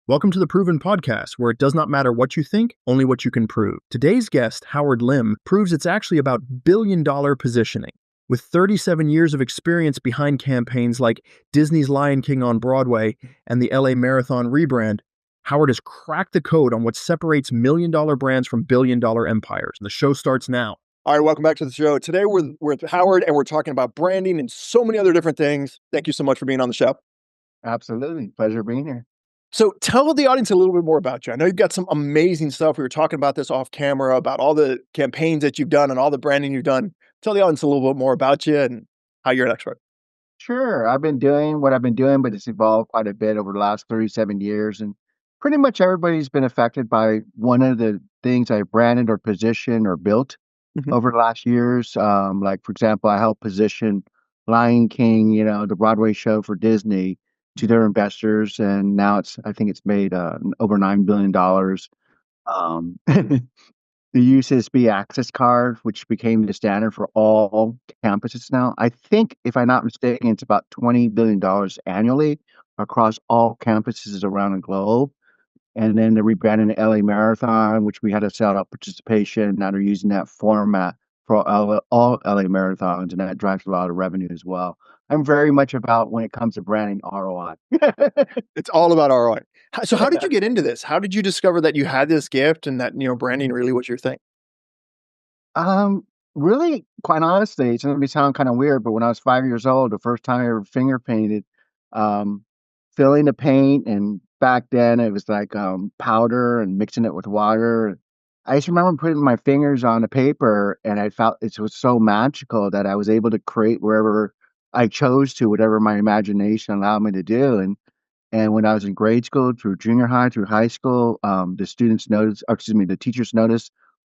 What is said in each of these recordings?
Welcome to the Proven Podcast, where it does not matter what you think, only what you can prove. Today's guest, Howard Lim, proves it's actually about billion-dollar positioning. With 37 years of experience behind campaigns like Disney's Lion King on Broadway and the LA Marathon rebrand, Howard has cracked the code on what separates million-dollar brands from billion-dollar empires. The show starts now. All right, welcome back to the show. Today we're with Howard, and we're talking about branding and so many other different things. Thank you so much for being on the show. Absolutely. Pleasure being here. So tell the audience a little bit more about you. I know you've got some amazing stuff. We were talking about this off camera, about all the campaigns that you've done and all the branding you've done. Tell the audience a little bit more about you and how you're an expert. Sure. I've been doing what I've been doing, but it's evolved quite a bit over the last 37 years. And pretty much everybody's been affected by one of the things I branded or positioned or built over the last years. Like, for example, I helped position Lion King, the Broadway show for Disney to their investors. And now I think it's made over $9 billion. Um, the UCSB Access Card, which became the standard for all campuses now. I think, if I'm not mistaken, it's about $20 billion annually across all campuses around the globe. And then the rebranding the LA Marathon, which we had to sell out participation. Now they're using that format for all LA marathons, and that drives a lot of revenue as well. I'm very much about, when it comes to branding, ROI. It's all about ROI. So how did you get into this? How did you discover that you had this gift and that, branding really was your thing? Really, quite honestly, it's gonna sound kind of weird, but when I was 5 years old, the first time I ever finger painted, um, filling the paint, and back then it was like powder and mixing it with water. I just remember putting my fingers on the paper, and I felt it was so magical that I was able to create wherever I chose to, whatever my imagination allowed me to do. And when I was in grade school, through junior high, through high school, the teachers noticed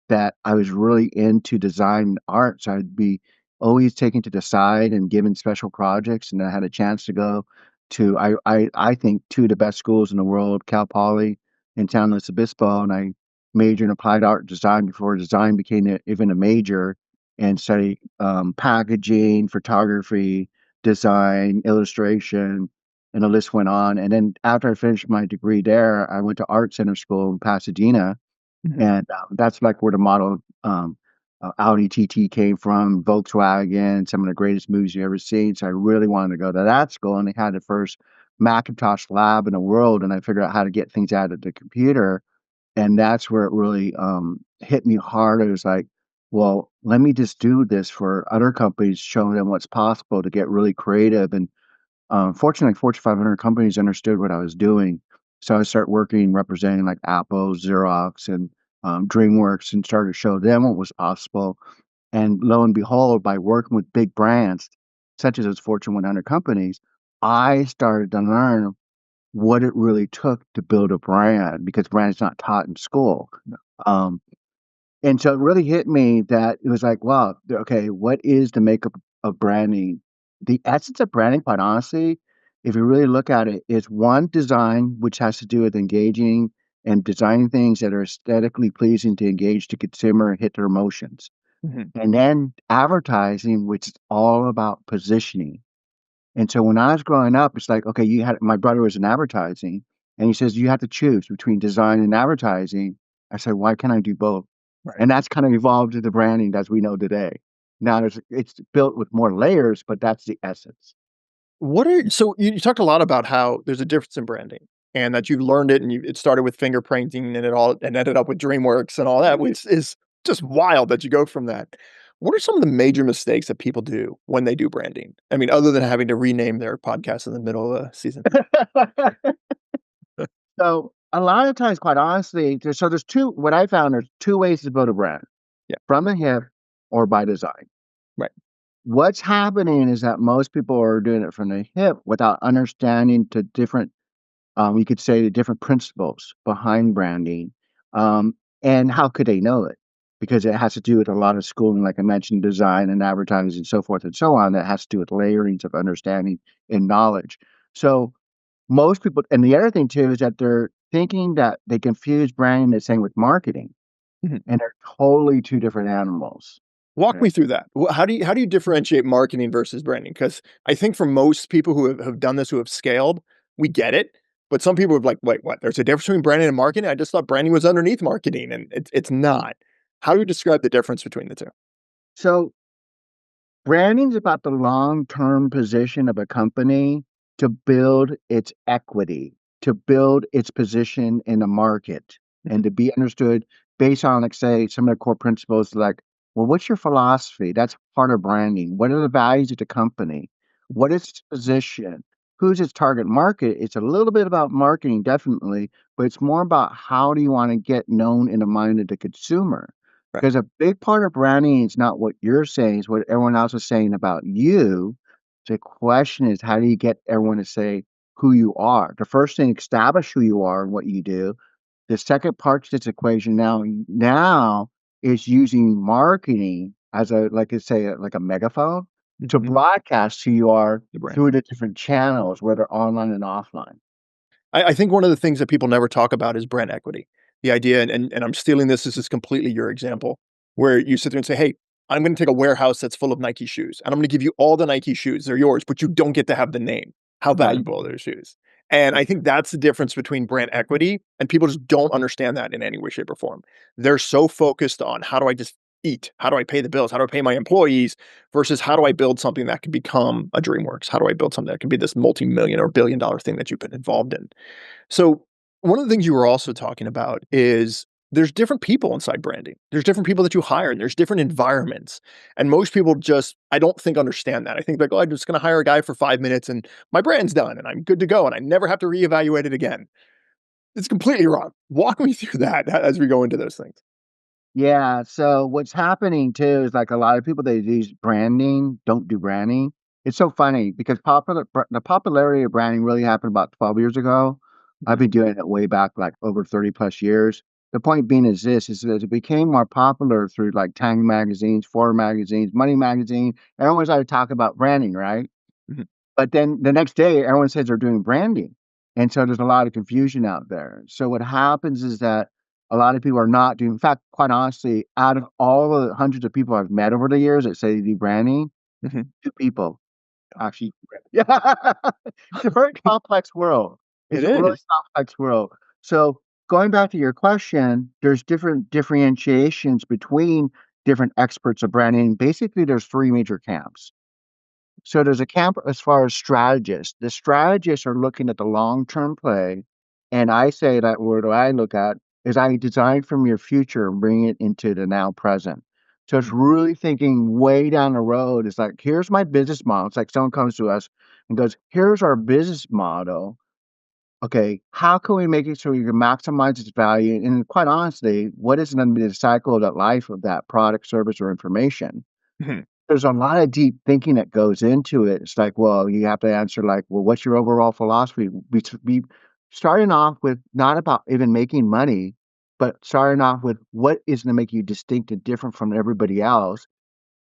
that I was really into design and art. So I'd be always taken to the side and given special projects. And I had a chance to go to, I think, two of the best schools in the world, Cal Poly in San Luis Obispo. And I majored in applied art design before design became even a major, and studied packaging, photography, design, illustration, and the list went on. And then after I finished my degree there, I went to Art Center School in Pasadena, and that's like where the model Audi TT came from, Volkswagen, some of the greatest movies you ever seen. So I really wanted to go to that school, and they had the first Macintosh lab in the world, and I figured out how to get things out of the computer. And that's where it really hit me hard. It was like, well, let me just do this for other companies, showing them what's possible to get really creative. And fortunately, Fortune 500 companies understood what I was doing. So I started working, representing like Apple, Xerox, and DreamWorks, and started to show them what was possible. And lo and behold, by working with big brands, such as those Fortune 100 companies, I started to learn what it really took to build a brand, because brand is not taught in school. Um, and so it really hit me that it was like, wow, okay, what is the makeup of branding? The essence of branding, quite honestly, if you really look at it, is one, design, which has to do with engaging and designing things that are aesthetically pleasing to engage the consumer and hit their emotions. And then advertising, which is all about positioning. And so when I was growing up, it's like, okay, my brother was in advertising, and he says, you have to choose between design and advertising. I said, why can't I do both? Right. And that's kind of evolved to the branding as we know today. Now it's built with more layers, but that's the essence. So you talked a lot about how there's a difference in branding and that you've learned it, and it started with fingerprinting and ended up with DreamWorks and all that, which is just wild that you go from that. What are some of the major mistakes that people do when they do branding? I mean, other than having to rename their podcast in the middle of the season. So a lot of times, quite honestly, what I found, there's two ways to build a brand. Yeah. From the hip or by design. Right. What's happening is that most people are doing it from the hip without understanding the different, you could say, the different principles behind branding. And how could they know it? Because it has to do with a lot of schooling, like I mentioned, design and advertising and so forth and so on, that has to do with layerings of understanding and knowledge. So most people, and the other thing too, is that they're thinking that they confuse branding the same with marketing, and they're totally two different animals. Walk me through that. How do you differentiate marketing versus branding? Because I think for most people who have done this, who have scaled, we get it. But some people are like, wait, what? There's a difference between branding and marketing? I just thought branding was underneath marketing, and it's not. How do you describe the difference between the two? So branding is about the long-term position of a company to build its equity, to build its position in the market, and Mhm. to be understood based on, like, say, some of the core principles like, well, what's your philosophy? That's part of branding. What are the values of the company? What is its position? Who's its target market? It's a little bit about marketing, definitely, but it's more about how do you want to get known in the mind of the consumer. Right. Because a big part of branding is not what you're saying, it's what everyone else is saying about you. The question is, how do you get everyone to say who you are? The first thing, establish who you are and what you do. The second part to this equation now is using marketing as a, like I say, like a megaphone to Mhm. broadcast who you are The brand. through the different channels, whether online and offline. I think one of the things that people never talk about is brand equity. The idea, and I'm stealing this is completely your example, where you sit there and say, "Hey, I'm gonna take a warehouse that's full of Nike shoes, and I'm gonna give you all the Nike shoes. They're yours, but you don't get to have the name. How Right. valuable are those shoes?" And I think that's the difference between brand equity, and people just don't understand that in any way, shape, or form. They're so focused on how do I just eat? How do I pay the bills? How do I pay my employees? Versus how do I build something that could become a DreamWorks? How do I build something that can be this multi-million or billion-dollar thing that you've been involved in? So, one of the things you were also talking about is there's different people inside branding. There's different people that you hire, and there's different environments. And most people just, I don't think, understand that. I think like, oh, I'm just going to hire a guy for 5 minutes and my brand's done and I'm good to go and I never have to reevaluate it again. It's completely wrong. Walk me through that as we go into those things. Yeah, so what's happening too is like a lot of people that use branding don't do branding. It's so funny because the popularity of branding really happened about 12 years ago. I've Mhm, been doing it way back like over 30 plus years. The point being is this is that it became more popular through like Time magazines, Forbes magazines, Money magazine. Everyone started talking about branding, right? mhm, But then the next day, everyone says they're doing branding. And so there's a lot of confusion out there. So what happens is that a lot of people are not doing, in fact, quite honestly, out of all the hundreds of people I've met over the years that say they do branding, mhm. two people actually do branding. Yeah. It's a very complex world. It's It a really is. complex world. So going back to your question, there's different differentiations between different experts of branding. Basically, there's three major camps. So there's a camp as far as strategists. The strategists are looking at the long-term play, and I say that word I look at is I design from your future and bring it into the now present. So it's Mhm, really thinking way down the road. It's like, here's my business model. It's like someone comes to us and goes, here's our business model. Okay, how can we make it so we can maximize its value? And quite honestly, what is going to be the cycle of that life of that product, service, or information? mhm, There's a lot of deep thinking that goes into it. It's like, well, you have to answer like, well, what's your overall philosophy? Be starting off with not about even making money, but starting off with what is going to make you distinct and different from everybody else,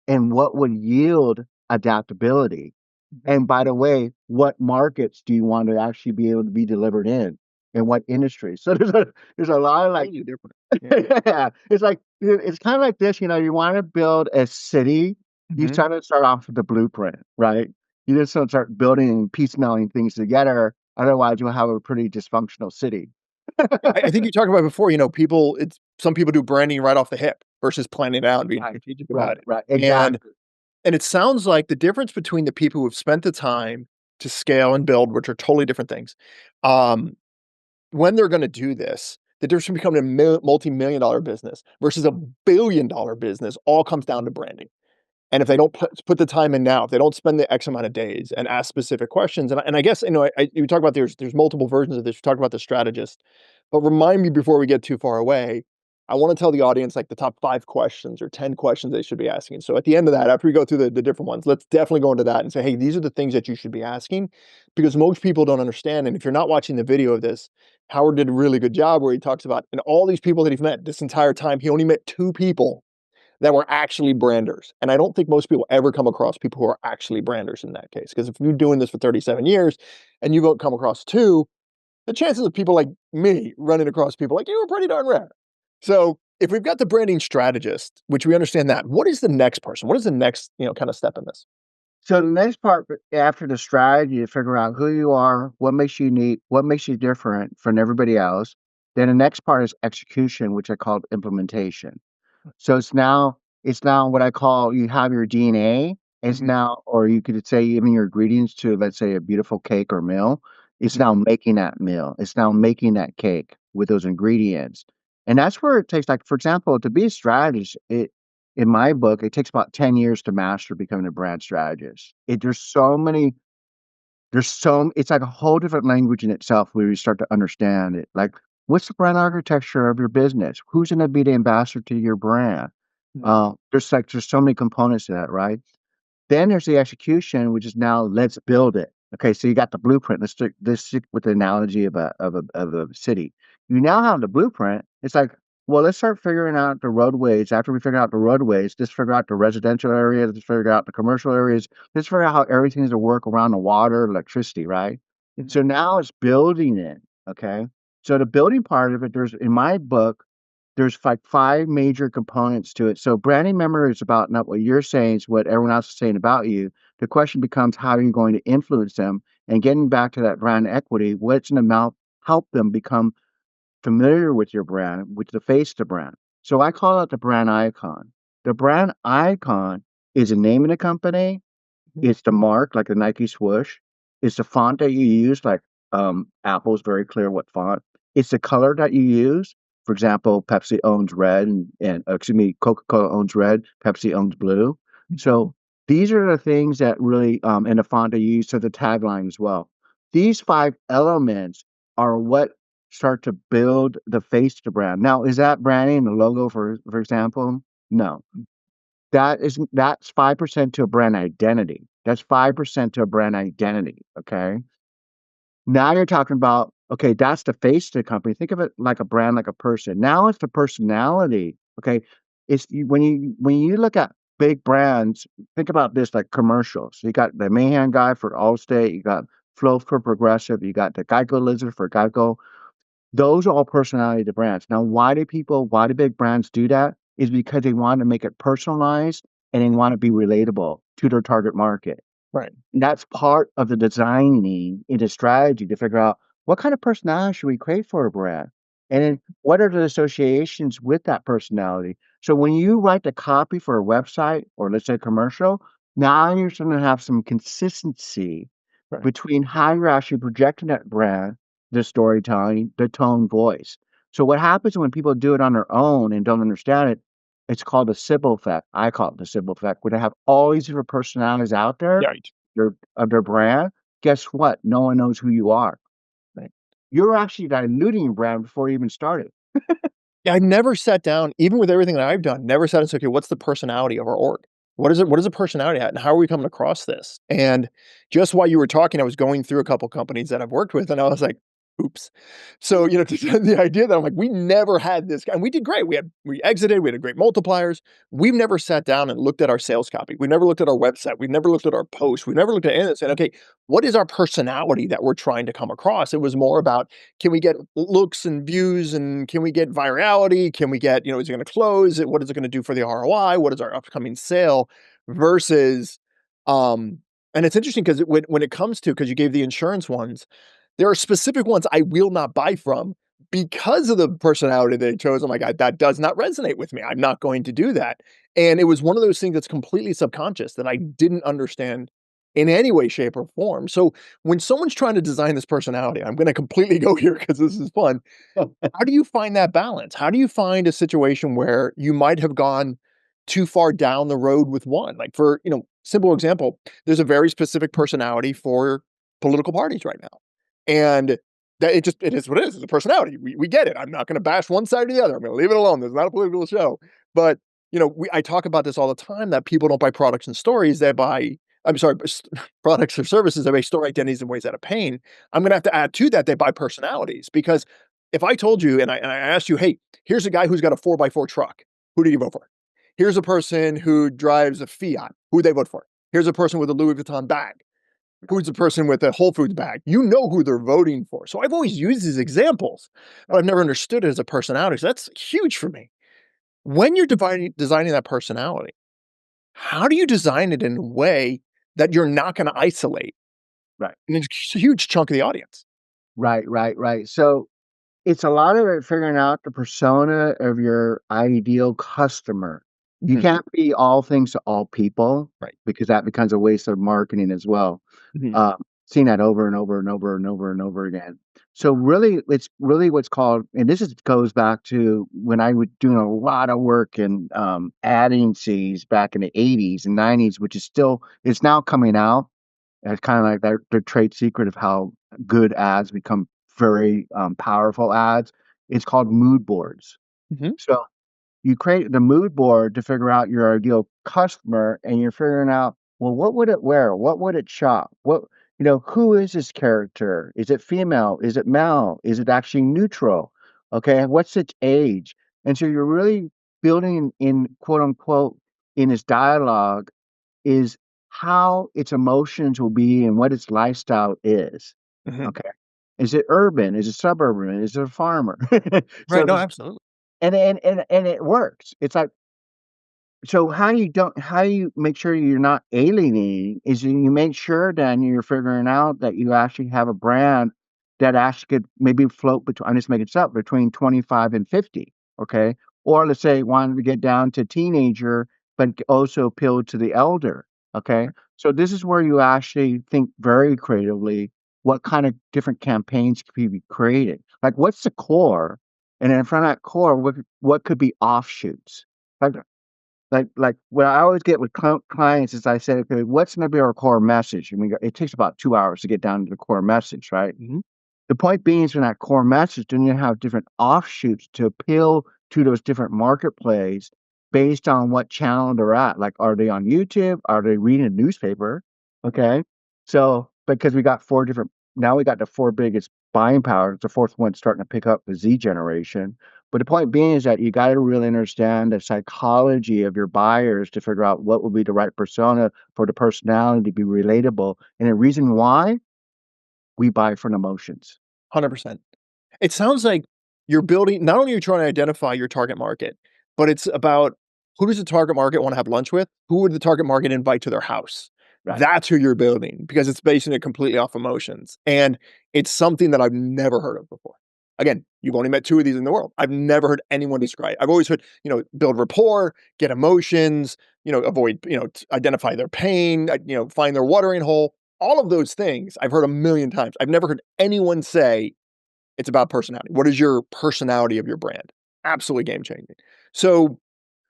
and what would yield adaptability. mhm. And by the way, what markets do you want to actually be able to be delivered in what industry? So there's a lot of like Totally different. Yeah. yeah, it's like it's kind of like this, you want to build a city, you Mhm. start off with the blueprint, right? You just don't start building and piecemealing things together. Otherwise, you'll have a pretty dysfunctional city. I think you talked about before, people it's some people do branding right off the hip versus planning it out and being Right, strategic right, about it. right. And Exactly. And it sounds like the difference between the people who have spent the time to scale and build, which are totally different things, um, when they're gonna do this, the difference between becoming a multi-million dollar business versus a billion-dollar business all comes down to branding. And if they don't put the time in now, if they don't spend the X amount of days and ask specific questions, and I guess, you talk about there's multiple versions of this. You talked about the strategist, but remind me before we get too far away, I wanna tell the audience, like, the top 5 questions or 10 questions they should be asking. So at the end of that, after we go through the different ones, let's definitely go into that and say, "Hey, these are the things that you should be asking," because most people don't understand, and if you're not watching the video of this, Howard did a really good job where he talks about and all these people that he's met this entire time, he only met 2 people that were actually branders. And I don't think most people ever come across people who are actually branders in that case. Because if you're doing this for 37 years and you don't come across two, the chances of people like me running across people like you are pretty darn rare. So if we've got the branding strategist, which we understand that, what is the next person? What is the next, kind of step in this? So the next part after the strategy to figure out who you are, what makes you unique, what makes you different from everybody else. Then the next part is execution, which I call implementation. So it's now what I call you have your DNA. It's Mhm, now, or you could say even your ingredients to, let's say, a beautiful cake or meal. It's mhm, now making that meal. It's now making that cake with those ingredients. And that's where it takes, like, for example, to be a strategist, in my book, it takes about 10 years to master becoming a brand strategist. It's like a whole different language in itself where you start to understand it. Like, what's the brand architecture of your business? Who's going to be the ambassador to your brand? mhm, There's so many components to that, right? Then there's the execution, which is now let's build it. Okay, so you got the blueprint. Let's stick with the analogy of a city. You now have the blueprint. It's like, well, let's start figuring out the roadways. After we figure out the roadways, let's figure out the residential areas. Let's figure out the commercial areas. Let's figure out how everything's to work around the water, electricity, right? mhm. So now it's building it. Okay. So the building part of it, there's in my book, there's like five major components to it. So branding memory is about not what you're saying, it's what everyone else is saying about you. The question becomes how are you going to influence them? And getting back to that brand equity, what's in the mouth help them become familiar with your brand, with the face of the brand. So I call it the brand icon. The brand icon is the name of the company, Mhm. it's the mark, like the Nike swoosh. It's the font that you use, like, Apple's very clear what font. It's the color that you use. For example, Pepsi owns red and excuse me, Coca-Cola owns red, Pepsi owns blue. So these are the things that really, and the font that you use, so the tagline as well. These 5 elements are what start to build the face of the brand. Now, is that branding, the logo, for example? No. That's 5% to a brand identity. That's 5% to a brand identity, okay? Now you're talking about, okay, that's the face of the company. Think of it like a brand, like a person. Now it's the personality, okay? When you look at big brands, think about this like commercials. You got the Mahan guy for Allstate, you got Flo for Progressive, you got the Geico Lizard for Geico. Those are all personality to brands. Now, why do big brands do that? Is because they want to make it personalized and they want to be relatable to their target market. Right. And that's part of the designing into strategy to figure out what kind of personality should we create for a brand? And then what are the associations with that personality? So when you write the copy for a website or let's say commercial, now you're going to have some consistency Right. between how you're actually projecting that brand, the storytelling, the tone, voice. So what happens when people do it on their own and don't understand it? It's called the Sybil effect. I call it the Sybil effect, where they have all these different personalities out there, Right. their brand. Guess what? No one knows who you are. Right. You're actually diluting your brand before you even started. Yeah, I never sat down, even with everything that I've done, never sat and said, "Okay, what's the personality of our org? What is it? What is the personality at, and how are we coming across this?" And just while you were talking, I was going through a couple companies that I've worked with, and I was like, "Oops." So, the idea that I'm like, we never had this guy, and we did great. We exited, we had great multipliers. We've never sat down and looked at our sales copy. We never looked at our website. We never looked at our posts. We never looked at anything and said, "Okay, what is our personality that we're trying to come across?" It was more about can we get looks and views and can we get virality? Can we get, is it going to close? What is it going to do for the ROI? What is our upcoming sale versus, um, and it's interesting because when it comes to, because you gave the insurance ones, there are specific ones I will not buy from because of the personality they chose. I'm like, that does not resonate with me. I'm not going to do that. And it was one of those things that's completely subconscious that I didn't understand in any way, shape, or form. So when someone's trying to design this personality, I'm going to completely go here because this is fun. How do you find that balance? How do you find a situation where you might have gone too far down the road with one? Like for, simple example, there's a very specific personality for political parties right now. And that it is what it is. It's a personality. We get it. I'm not going to bash one side or the other. I'm going to leave it alone. This is not a political show. But, I talk about this all the time that people don't buy products and stories. They buy, I'm sorry, products or services. They buy store identities in ways out of pain. I'm going to have to add to that. They buy personalities because if I told you and I asked you, hey, here's a guy who's got a 4x4 truck, who do you vote for? Here's a person who drives a Fiat, who would they vote for? Here's a person with a Louis Vuitton bag, who's the person with a Whole Foods bag. You know who they're voting for. So I've always used these examples, but I've never understood it as a personality. So that's huge for me. When you're designing that personality, how do you design it in a way that you're not going to isolate Right. a huge chunk of the audience. Right. So it's a lot of it figuring out the persona of your ideal customer. You Mhm. can't be all things to all people Right. because that becomes a waste of marketing as well. Mhm. Uh, Seen that over and over and over and over and over again. So really, it's really what's called, and goes back to when I was doing a lot of work in ad agencies back in the 80s and 90s, which is still, it's now coming out. It's kind of like their trade secret of how good ads become very powerful ads. It's called mood boards. Mhm. So you create the mood board to figure out your ideal customer, and you're figuring out, well, what would it wear? What would it shop? Who is this character? Is it female? Is it male? Is it actually neutral? Okay, what's its age? And so you're really building in quote unquote in this dialogue is how its emotions will be and what its lifestyle is. Mhm. Okay. Is it urban? Is it suburban? Is it a farmer? Right. So No, this absolutely. and it works. It's like so how you make sure you're not alienating is you make sure then you're figuring out that you actually have a brand that actually could maybe float between I'm just making this up between 25 and 50, okay? Or let's say wanted to get down to teenager, but also appeal to the elder, okay? So this is where you actually think very creatively what kind of different campaigns could be created. Like what's the core? And then in front of that core, what could be offshoots? Like like, what I always get with clients is I say, "Okay, what's gonna be our core message?" And it takes about 2 hours to get down to the core message, right? Mhm. The point being is in that core message, then you have different offshoots to appeal to those different marketplace based on what channel they're at. Like, are they on YouTube? Are they reading a newspaper? Okay. So, because we got four different, now we got the four biggest buying powers. The fourth one's starting to pick up the Z generation. But the point being is that you got to really understand the psychology of your buyers to figure out what will be the right persona for the personality to be relatable. And the reason why we buy from emotions. 100%. It sounds like you're building not only are you trying to identify your target market, but it's about who does the target market wanna have lunch with? Who would the target market invite to their house? Right. That's who you're building because it's basing it completely off emotions, and it's something that I've never heard of before. Again, you've only met 2 of these in the world. I've never heard anyone describe I've always heard, build rapport, get emotions, avoid, identify their pain, find their watering hole. All of those things I've heard a million times. I've never heard anyone say it's about personality. What is your personality of your brand? Absolutely game changing. So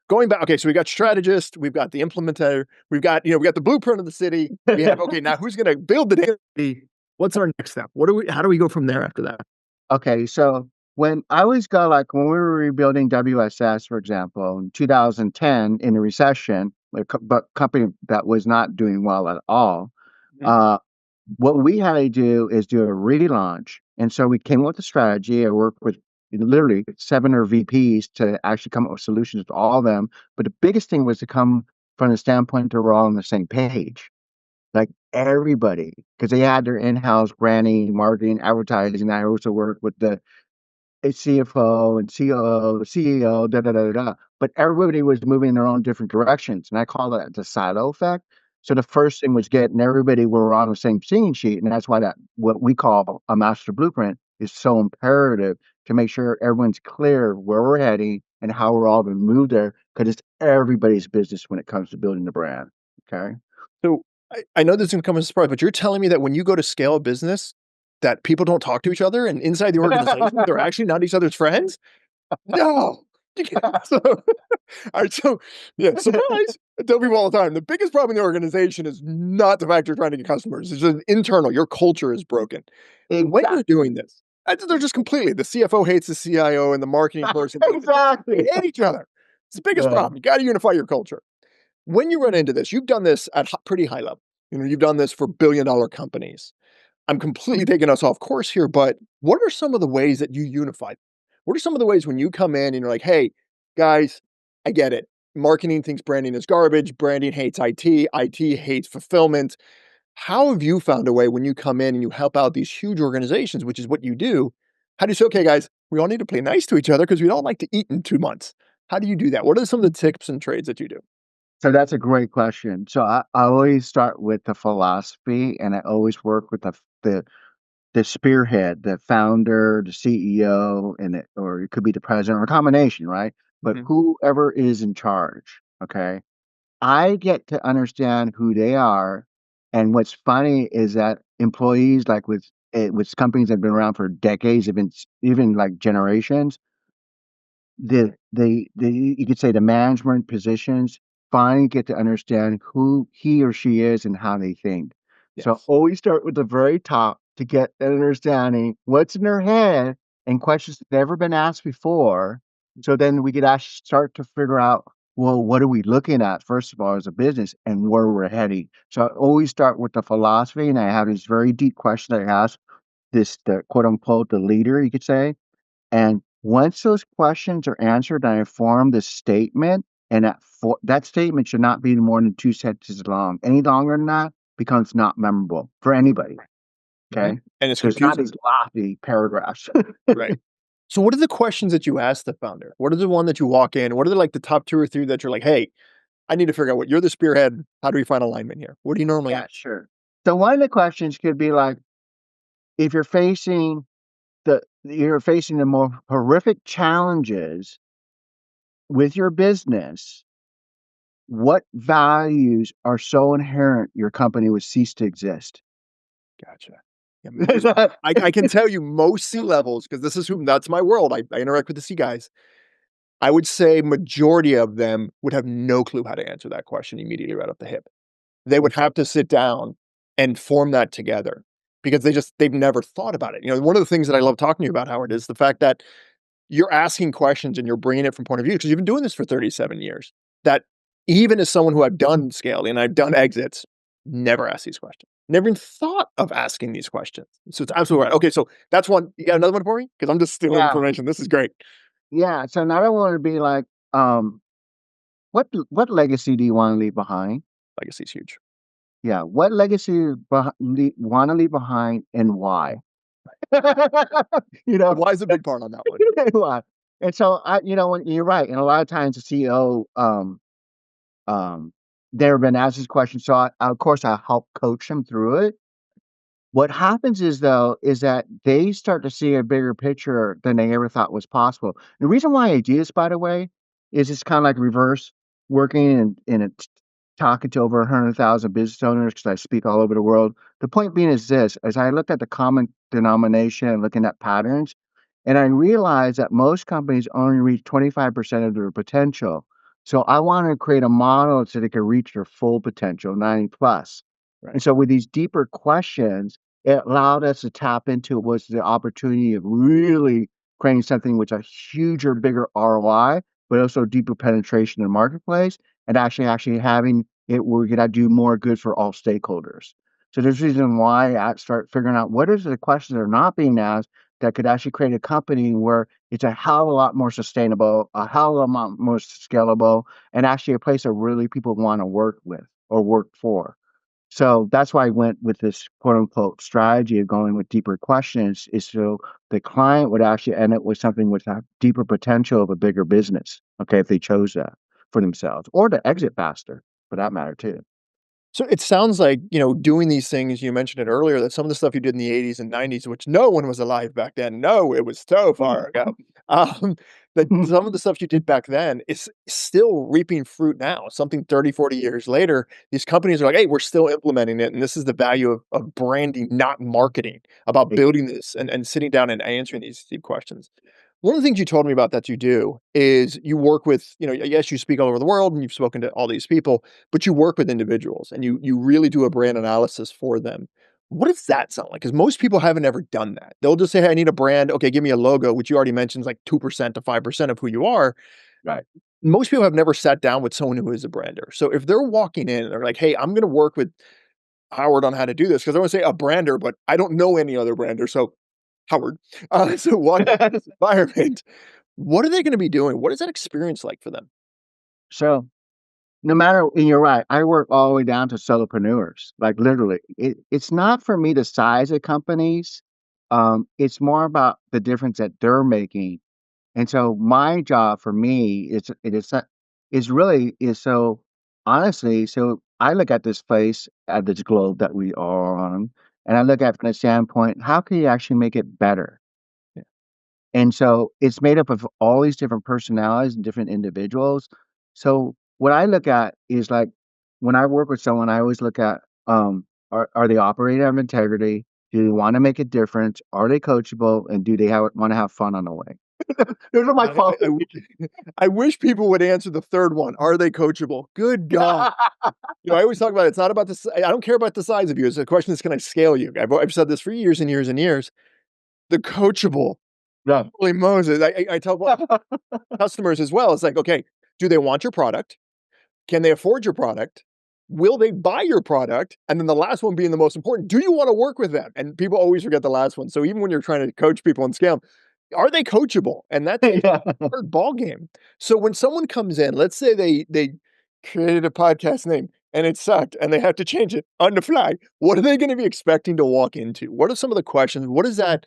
going back, okay, so we got strategist, we've got the implementer, we got the blueprint of the city. We have okay, now who's going to build the city? What's our next step? How do we go from there after that? Okay, so when I always go like when we were rebuilding WSS, for example, in 2010 in the recession, but company that was not doing well at all. Mhm. Uh, what we had to do is do a relaunch, and so we came up with a strategy. I worked with literally seven or VPs to actually come up with solutions to all of them. But the biggest thing was to come from the standpoint that we're all on the same page. Like everybody, because they had their in-house branding, marketing, advertising. I also worked with the CFO and COO, CEO, da da da da da. But everybody was moving in their own different directions, and I call that the silo effect. So the first thing was getting everybody were on the same singing sheet, and that's why that what we call a master blueprint is so imperative to make sure everyone's clear where we're heading and how we're all going to move there, because it's everybody's business when it comes to building the brand. Okay. So I know this is going to come as a surprise, but you're telling me that when you go to scale a business, that people don't talk to each other, and inside the organization, they're actually not each other's friends? No. So, all right, so yeah, surprise. I tell people all the time, the biggest problem in the organization is not the fact you're trying to get customers. It's just internal. Your culture is broken. When you're Exactly. doing this, they're just completely the CFO hates the CIO and the marketing person. They Exactly. hate each other. It's the biggest Yeah. problem. You got to unify your culture. When you run into this, you've done this at pretty high level. You've done this for billion-dollar companies. I'm completely taking us off course here, but what are some of the ways that you unify? What are some of the ways when you come in and you're like, "Hey, guys, I get it. Marketing thinks branding is garbage. Branding hates IT. IT hates fulfillment." How have you found a way when you come in and you help out these huge organizations, which is what you do? How do you say, "Okay, guys, we all need to play nice to each other because we don't like to eat in 2 months." How do you do that? What are some of the tips and trades that you do? So that's a great question. So I always start with the philosophy, and I always work with the spearhead, the founder, the CEO, or it could be the president or a combination, right? But Mhm. whoever is in charge, okay? I get to understand who they are. And what's funny is that employees, like with companies that have been around for decades, even like generations, the you could say the management positions finally get to understand who he or she is and how they think. So Yes. always start with the very top to get an understanding what's in their head and questions that never been asked before. So then we could actually start to figure out, well, what are we looking at first of all as a business and where we're heading. So I always start with the philosophy, and I have these very deep questions I ask the quote unquote the leader, you could say, and once those questions are answered, I form this statement, and that statement should not be more than 2 sentences long. Any longer than that becomes not memorable for anybody. Mhm. Okay, And it's so it's not confusing. these lofty paragraphs. Right. So what are the questions that you ask the founder? What are the one that you walk in? What are the, like, the top 2 or 3 that you're like, "Hey, I need to figure out what you're the spearhead. How do we find alignment here?" What do you normally Yeah, ask? sure. So one of the questions could be like, if you're facing the more horrific challenges with your business, what values are so inherent your company would cease to exist? Gotcha. Yeah, most I can tell you most C-levels, because this is who that's my world. I interact with the C guys. I would say majority of them would have no clue how to answer that question immediately right off the hip. They would have to sit down and form that together because they've never thought about it. You know, one of the things that I love talking to you about, Howard, is the fact that you're asking questions and you're bringing it from point of view because 'cause you've been doing this for 37 years, that even as someone who I've done scaling and I've done exits, never asked these questions. Never even thought of asking these questions. So it's absolutely right. Okay, so that's one. You got another one for me? Because 'Cause I'm just stealing Yeah, information. This is great. yeah. So another one would be like, what legacy do you want to leave behind? Legacy's huge. Yeah, what legacy want to leave behind and why? you The know, why is a big part on that one. why? And so when you're right, and a lot of times the CEO, um, they've been asked this question, so of course I help coach them through it. What happens is, though, is that they start to see a bigger picture than they ever thought was possible. The reason why I do this, by the way, is it's kinda like reverse working and it's talking to over 100,000 business owners because I speak all over the world. The point being is this, as I looked at the common denomination and looking at patterns, and I realized that most companies only reach 25% of their potential. So I wanted to create a model so they could reach their full potential, 90 plus. Right. And so with these deeper questions, it allowed us to tap into was the opportunity of really creating something with a huger, bigger ROI, but also deeper penetration in the marketplace, and actually having it where we could do more good for all stakeholders. So there's a reason why I start figuring out what is the questions that are not being asked that could actually create a company where it's a hell of a lot more sustainable, a hell of a lot more scalable, and actually a place that really people want to work with or work for. So that's why I went with this quote unquote strategy of going with deeper questions is so the client would actually end up with something with a deeper potential of a bigger business. Okay, if they chose that for themselves or to exit faster for that matter too. So it sounds like, doing these things, you mentioned it earlier, that some of the stuff you did in the 80s and 90s, which no one was alive back then. No, it was so far ago. That some of the stuff you did back then is still reaping fruit now. Something 30, 40 years later, these companies are like, hey, we're still implementing it. And this is the value of branding, not marketing, about Ex- building this and sitting down and answering these deep questions. One of the things you told me about that you do is you work with, yes, you speak all over the world and you've spoken to all these people, but you work with individuals and you really do a brand analysis for them. What does that sound like? Because most people haven't ever done that. They'll just say, "Hey, I need a brand. Okay, give me a logo," which you already mentioned is like 2% to 5% of who you are. Right. Most people have never sat down with someone who is a brander. So if they're walking in and they're like, "Hey, I'm going to work with Howard on how to do this," because I want to say a brander, but I don't know any other brander. So Howard, so what environment? What are they going to be doing? What is that experience like for them? So no matter, and you're right, I work all the way down to solopreneurs. Like literally, it's not for me the size of companies. It's more about the difference that they're making. And so my job for me is it is really is so honestly, so I look at this place, at this globe that we are on, and I look at it from the standpoint, how can you actually make it better? Yeah. And so it's made up of all these different personalities and different individuals. So what I look at is like when I work with someone, I always look at are they operating out of integrity? Do they want to make a difference? Are they coachable? And do they want to have fun on the way? Those are my I wish people would answer the third one. Are they coachable? Good God. You know, I always talk about it. It's not about the. I don't care about the size of you. It's a question is, can I scale you? I've said this for years and years and years. The coachable. Yeah. Holy Moses. I tell customers as well. It's like, okay, do they want your product? Can they afford your product? Will they buy your product? And then the last one being the most important, do you want to work with them? And people always forget the last one. So even when you're trying to coach people and scale them, are they coachable? And that's a Yeah. hard ball game. So when someone comes in, let's say they created a podcast name and it sucked and they have to change it on the fly. What are they going to be expecting to walk into? What are some of the questions? What does that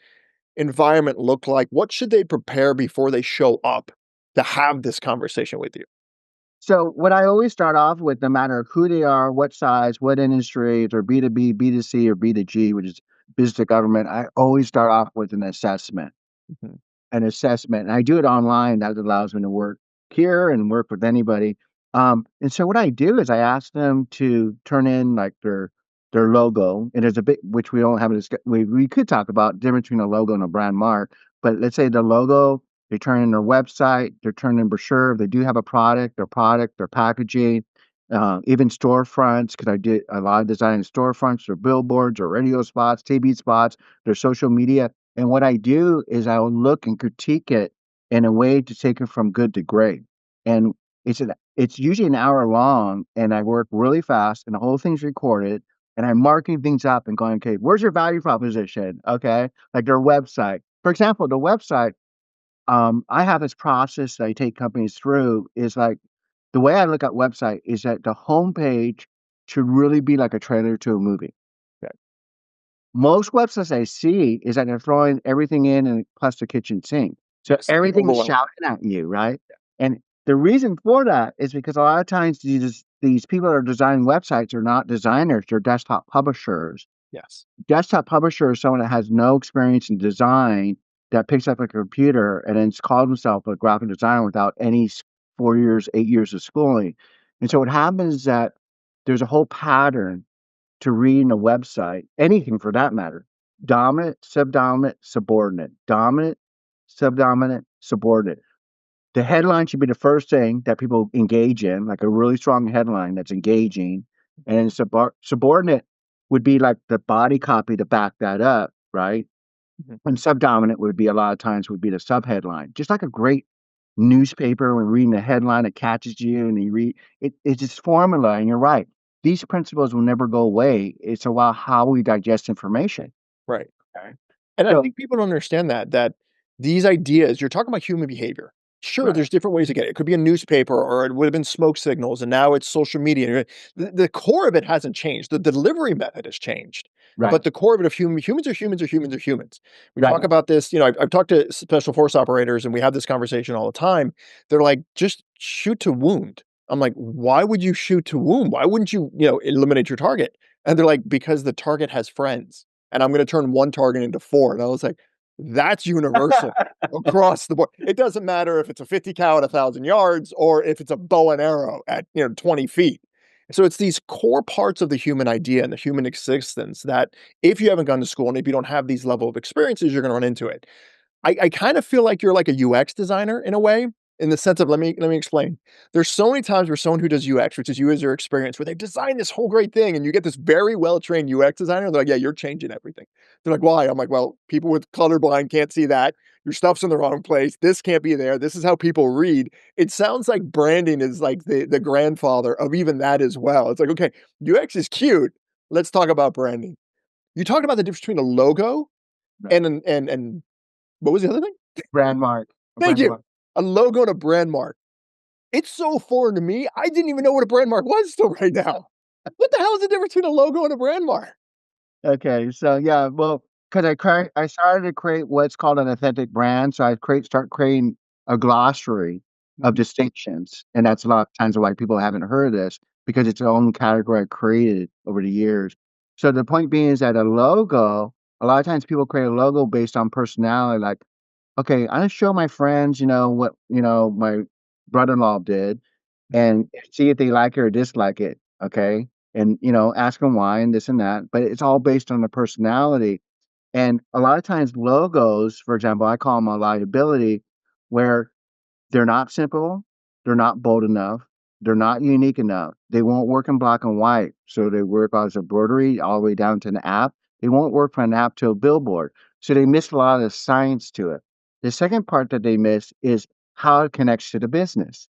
environment look like? What should they prepare before they show up to have this conversation with you? So what I always start off with, no matter who they are, what size, what industry, if they're B2B, B2C, or B2G, which is business to government, I always start off with an assessment. Mhm. And I do it online. That allows me to work here and work with anybody. And so what I do is I ask them to turn in like their logo, and there's a bit which we don't have a we could talk about the difference between a logo and a brand mark. But let's say the logo, they turn in their website, they're turning in brochure. If they do have a product, their packaging, even storefronts, because I did a lot of design in storefronts, or billboards, or radio spots, TV spots, their social media. And what I do is I will look and critique it in a way to take it from good to great. And it's usually an hour long, and I work really fast, and the whole thing's recorded, and I'm marking things up and going, okay, where's your value proposition? Okay, like their website, for example, the website. I have this process that I take companies through. Is like the way I look at website is that the homepage should really be like a trailer to a movie. Okay. Most websites I see is that they're throwing everything in and plus the kitchen sink. So Yes. everything's Overwhelmed. shouting at you, right? And the reason for that is because a lot of times these people that are designing websites are not designers, they're desktop publishers. Yes. Desktop publisher is someone that has no experience in design that picks up a computer and then calls himself a graphic designer without any 4 years, 8 years of schooling. And so what happens is that there's a whole pattern to reading a website, anything for that matter. Dominant, subdominant, subordinate. Dominant, subdominant, subordinate. The headline should be the first thing that people engage in, like a really strong headline that's engaging. And then subordinate would be like the body copy to back that up, right? Mhm. And subdominant would be a lot of times would be the subheadline. Just like a great newspaper, when reading a headline that catches you and you read it, it's just formula. And you're right. These principles will never go away. It's about how we digest information. Right. Okay. And I So, think people don't understand that these ideas, you're talking about human behavior. Sure, right, there's different ways to get it. It could be a newspaper or it would have been smoke signals and now it's social media. The core of it hasn't changed. The delivery method has changed. right, But the core of it of humans are humans are humans are humans. We right. talk about this, you know, I've talked to special force operators and we have this conversation all the time. They're like, just shoot to wound. I'm like, why would you shoot to wound? Why wouldn't you, you know, eliminate your target? And they're like, because the target has friends and I'm gonna turn one target into four. And I was like, that's universal across the board. It doesn't matter if it's a 50 cal at 1,000 yards or if it's a bow and arrow at 20 feet. So it's these core parts of the human idea and the human existence that if you haven't gone to school and if you don't have these level of experiences, you're gonna run into it. I kind of feel like you're like a UX designer in a way, in the sense of let me explain. There's so many times where someone who does UX, which is user experience, where they've designed this whole great thing, and you get this very well trained UX designer. They're like, "Yeah, you're changing everything." They're like, "Why?" I'm like, "Well, people with colorblind can't see that. Your stuff's in the wrong place. This can't be there. This is how people read." It sounds like branding is like the grandfather of even that as well. It's like, okay, UX is cute. Let's talk about branding. You talked about the difference between a logo Right. and what was the other thing? Brand mark. A Thank brand you. mark. A logo and a brand mark. It's so foreign to me, I didn't even know what a brand mark was till right now. What the hell is the difference between a logo and a brand mark? Okay, so yeah, well, because I started to create what's called an authentic brand, so I start creating a glossary of Mhm. distinctions, and that's a lot of times why people haven't heard of this. because it's its own category created over the years. So the point being is that a logo, a lot of times people create a logo based on personality. Like, okay, I show my friends, what my brother-in-law did, and see if they like it or dislike it. Okay, and ask them why and this and that. But it's all based on the personality. And a lot of times, logos, for example, I call them a liability, where they're not simple, they're not bold enough, they're not unique enough. They won't work in black and white, so they work as a embroidery all the way down to an app. They won't work from an app to a billboard, so they miss a lot of the science to it. The second part that they miss is how it connects to the business.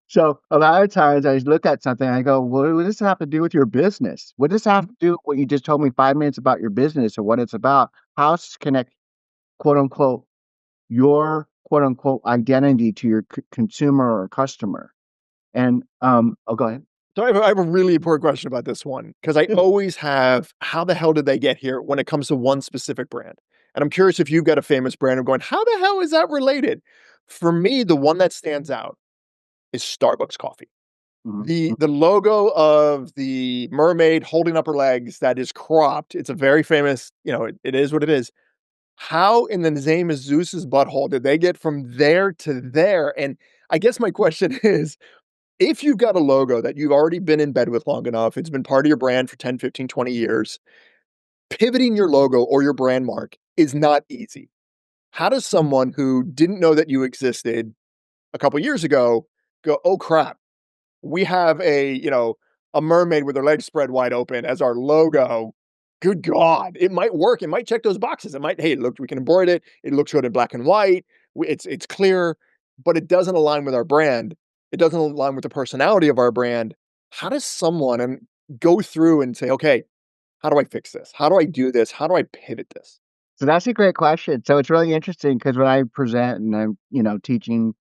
So a lot of times I look at something and I go, "Well, what does this have to do with your business? What does this have to do with what you just told me 5 minutes about your business and what it's about? How does this connect, quote unquote, your quote unquote identity to your consumer or customer?" And oh, go ahead. So I have a really important question about this one because I always have, how the hell did they get here when it comes to one specific brand? And I'm curious if you've got a famous brand of going, how the hell is that related? For me, the one that stands out is Starbucks coffee. Mhm, The logo of the mermaid holding up her legs that is cropped. It's a very famous, it is what it is. How in the name of Zeus's butthole did they get from there to there? And I guess my question is, if you've got a logo that you've already been in bed with long enough, it's been part of your brand for 10, 15, 20 years, pivoting your logo or your brand mark is not easy. How does someone who didn't know that you existed a couple years ago go, "Oh crap, we have a mermaid with her legs spread wide open as our logo. Good God, it might work. It might check those boxes. It might, hey, look, we can embroider it. It looks good in black and white. It's clear, but it doesn't align with our brand. It doesn't align with the personality of our brand. How does someone go through and say, okay, how do I fix this? How do I do this? How do I pivot this? So that's a great question. So it's really interesting because when I present and I'm, teaching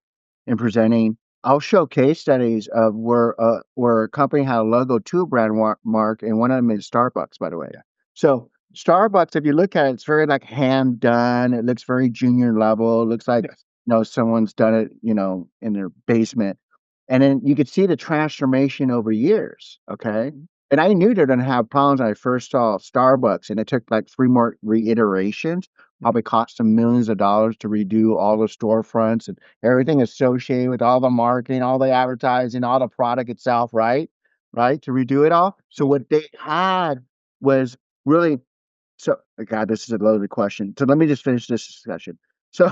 and presenting, I'll show case studies of where a company had a logo to a brand mark, and one of them is Starbucks, by the way. Yeah. So Starbucks, if you look at it, it's very like hand done. It looks very junior level. It looks like Yes. someone's done it, in their basement, and then you could see the transformation over years. Okay, and I knew they're gonna have problems when I first saw Starbucks, and it took like 3 more reiterations, probably cost them millions of dollars to redo all the storefronts and everything associated with all the marketing, all the advertising, all the product itself, right? Right? To redo it all. So what they had was really, God, this is a loaded question. So let me just finish this discussion. So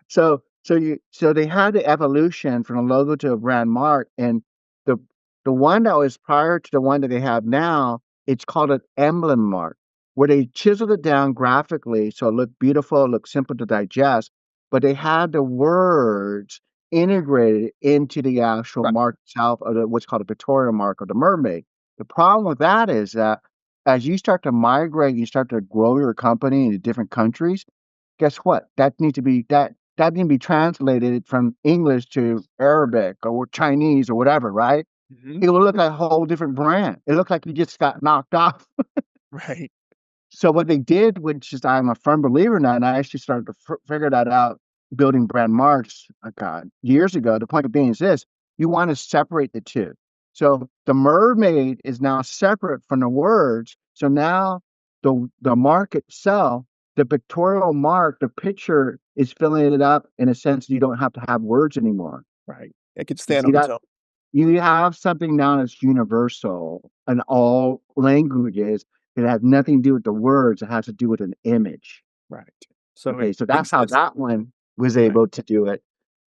so they had the evolution from a logo to a brand mark, and the the one that was prior to the one that they have now, it's called an emblem mark, where they chiseled it down graphically so it looked beautiful, it looked simple to digest, but they had the words integrated into the actual Right. mark itself, of what's called a pictorial mark of the mermaid. The problem with that is that as you start to migrate, you start to grow your company into different countries, guess what? That need to be translated from English to Arabic or Chinese or whatever, right? Mhm. It will look like a whole different brand. It looked like you just got knocked off. Right. So what they did, which is I'm a firm believer in that, and I actually started to figure that out building brand marks, God, years ago. The point being is this: you want to separate the two. So the mermaid is now separate from the words. So now the mark itself, the pictorial mark, the picture is filling it up in a sense you don't have to have words anymore. Right. It could You stand see on its that? own. You have something now that's universal in all languages. It has nothing to do with the words. It has to do with an image. Right. So it Okay, so that's how exists. that one was Right. able to do it.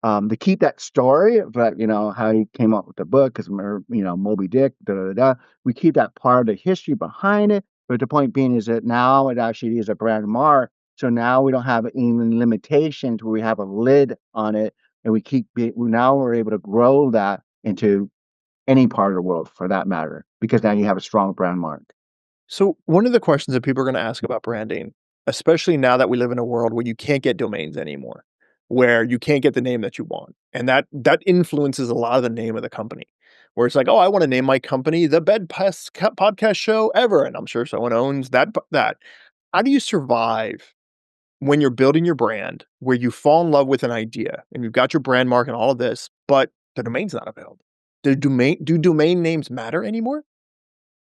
To keep that story, but how he came up with the book, because Moby Dick, da da da. We keep that part of the history behind it. But the point being is that now it actually is a brand mark. So now we don't have any limitations where we have a lid on it, and now we're able to grow that into any part of the world for that matter, because now you have a strong brand mark. So one of the questions that people are going to ask about branding, especially now that we live in a world where you can't get domains anymore, where you can't get the name that you want, and that influences a lot of the name of the company. Where it's like, oh, I want to name my company the podcast show ever, and I'm sure someone owns that. How do you survive when you're building your brand, where you fall in love with an idea and you've got your brand mark and all of this, but the domain's not available? Do domain names matter anymore?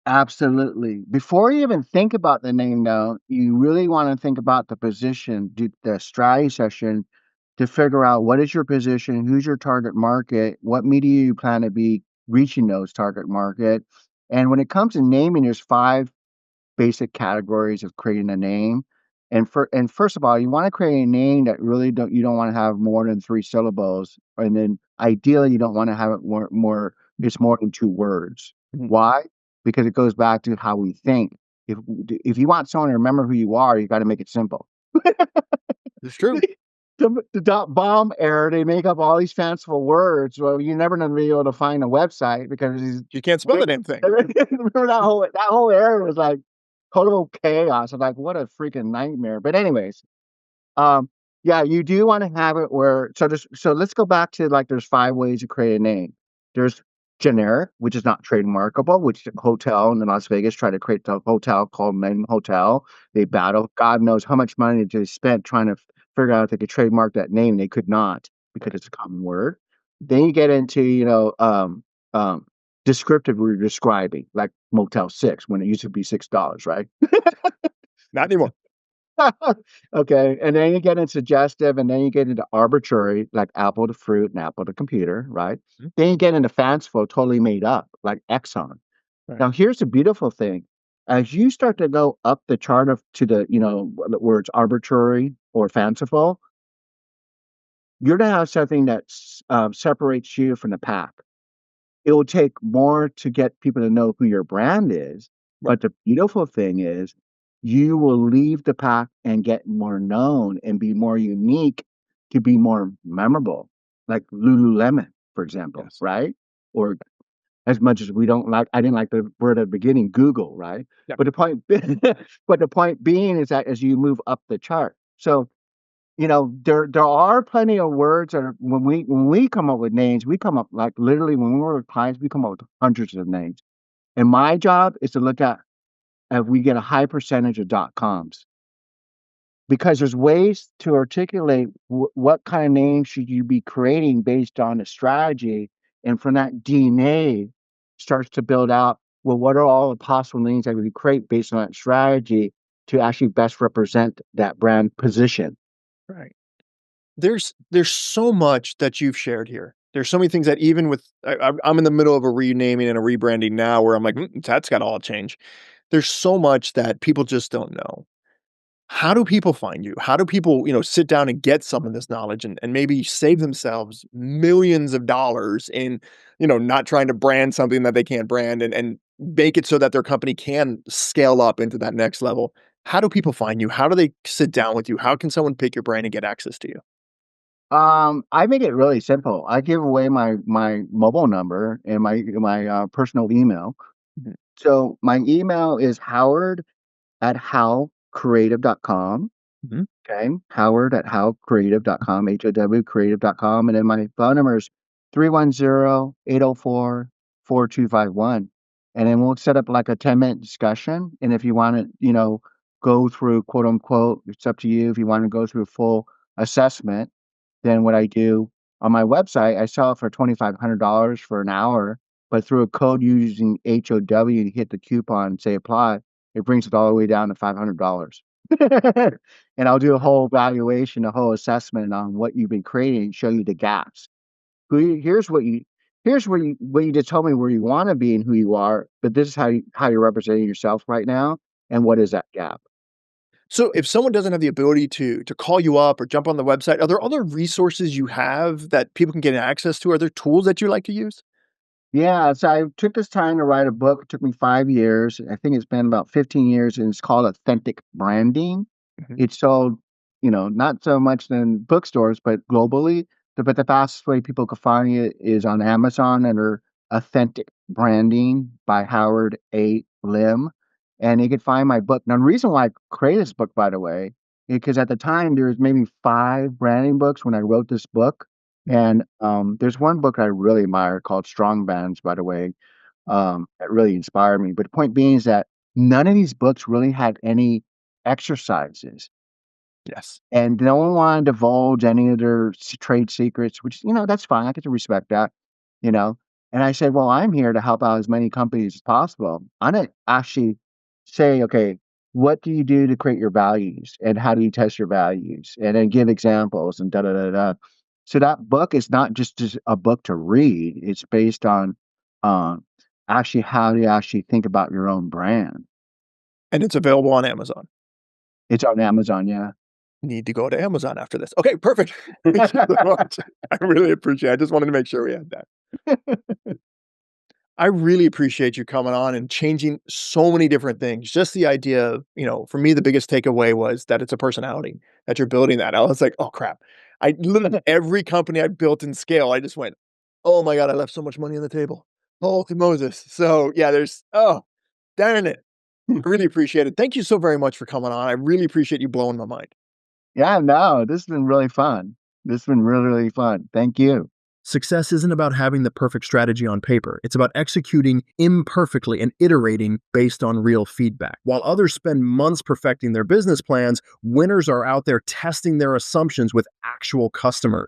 Absolutely. Before you even think about the name though, you really wanna think about the position, do the strategy session to figure out what is your position, who's your target market, what media you plan to be reaching those target market. And when it comes to naming, there's 5 basic categories of creating a name. And first of all, you want to create a name that really don't you don't want to have more than 3 syllables, and then ideally you don't want to have it more it's more than 2 words. Mhm. Why? Because it goes back to how we think. If you want someone to remember who you are, you got to make it simple. It's true. The dot bomb era, they make up all these fanciful words. Well, you're never gonna be able to find a website because these You can't spell the damn thing. remember that whole era was like total chaos. I'm like, what a freaking nightmare. But anyways, um, yeah, you do wanna have it where so let's go back to, like, there's 5 ways to create a name. There's generic, which is not trademarkable, which the hotel in Las Vegas tried to create the hotel called Name Hotel. They battled God knows how much money they spent trying to figure out if they could trademark that name. They could not because Right. it's a common word. Then you get into, um, descriptive where you're describing, like Motel 6 when it used to be $6, right? Not anymore. Okay, and then you get into suggestive, and then you get into arbitrary, like apple to fruit and apple to computer, right? Mhm. Then you get into fanciful, totally made up, like Exxon. Right. Now, here's the beautiful thing. As you start to go up the chart of to the, where it's arbitrary or fanciful, you're gonna have something that separates you from the pack. It will take more to get people to know who your brand is, Right. but the beautiful thing is you will leave the pack and get more known and be more unique to be more memorable, like Lululemon, for example, Yes. right? Or as much as we don't like I didn't like the word at the beginning, Google, right? Yeah. But the point but the point being is that as you move up the chart. So there are plenty of words that are when we come up with names, we come up like literally when we work with clients, we come up with hundreds of names. And my job is to look at if we get a high percentage of dot coms because there's ways to articulate what kind of name should you be creating based on a strategy, and from that DNA starts to build out. Well, what are all the possible names that we could create based on that strategy to actually best represent that brand position? Right. There's so much that you've shared here. There's so many things that even with I'm in the middle of a renaming and a rebranding now where I'm like, that's got to all change. There's so much that people just don't know. How do people find you? How do people, sit down and get some of this knowledge and maybe save themselves millions of dollars in, not trying to brand something that they can't brand and make it so that their company can scale up into that next level? How do people find you? How do they sit down with you? How can someone pick your brain and get access to you? I make it really simple. I give away my mobile number and my personal email. Mhm, So my email is howard@howcreative.com. mhm. Okay. Howard@howcreative.com, HOW creative.com. And then my phone number is 310-804-4251. And then we'll set up like a 10-minute discussion. And if you want to, go through quote unquote, it's up to you. If you want to go through a full assessment, then what I do on my website, I sell it for $2,500 for an hour, but through a code using HOW, you hit the coupon, say apply, it brings it all the way down to $500. And I'll do a whole evaluation, a whole assessment on what you've been creating and show you the gaps. Here's what you just told me where you want to be and who you are, but this is how you're representing yourself right now, and what is that gap? So if someone doesn't have the ability to call you up or jump on the website, are there other resources you have that people can get access to? Are there tools that you like to use? Yeah, so I took this time to write a book. It took me 5 years. I think it's been about 15 years, and it's called Authentic Branding. Mhm. It's sold, not so much in bookstores, but globally. But the fastest way people can find it is on Amazon under Authentic Branding by Howard A. Lim. And you can find my book. Now, the reason why I created this book, by the way, because at the time there was maybe 5 branding books when I wrote this book. Mhm. And there's one book I really admire called Strong Bands, by the way, that really inspired me. But the point being is that none of these books really had any exercises, Yes. and no one wanted to divulge any of their trade secrets, which that's fine. I get to respect that, you know. And I said, well, I'm here to help out as many companies as possible. I didn't actually say, okay, what do you do to create your values and how do you test your values? And then give examples and da da da da. So that book is not just a book to read. It's based on um, actually how do you actually think about your own brand. And it's available on Amazon. It's on Amazon, yeah. Need to go to Amazon after this. Okay, perfect. Thank you so much. I really appreciate it. I just wanted to make sure we had that. I really appreciate you coming on and changing so many different things. Just the idea of, for me, the biggest takeaway was that it's a personality, that you're building that. I was like, oh crap. I literally every company I built in scale, I just went, oh my God, I left so much money on the table. Holy Moses. So yeah, darn it. I really appreciate it. Thank you so very much for coming on. I really appreciate you blowing my mind. Yeah, no, this has been really fun. This has been really, really fun. Thank you. Success isn't about having the perfect strategy on paper. It's about executing imperfectly and iterating based on real feedback. While others spend months perfecting their business plans, winners are out there testing their assumptions with actual customers.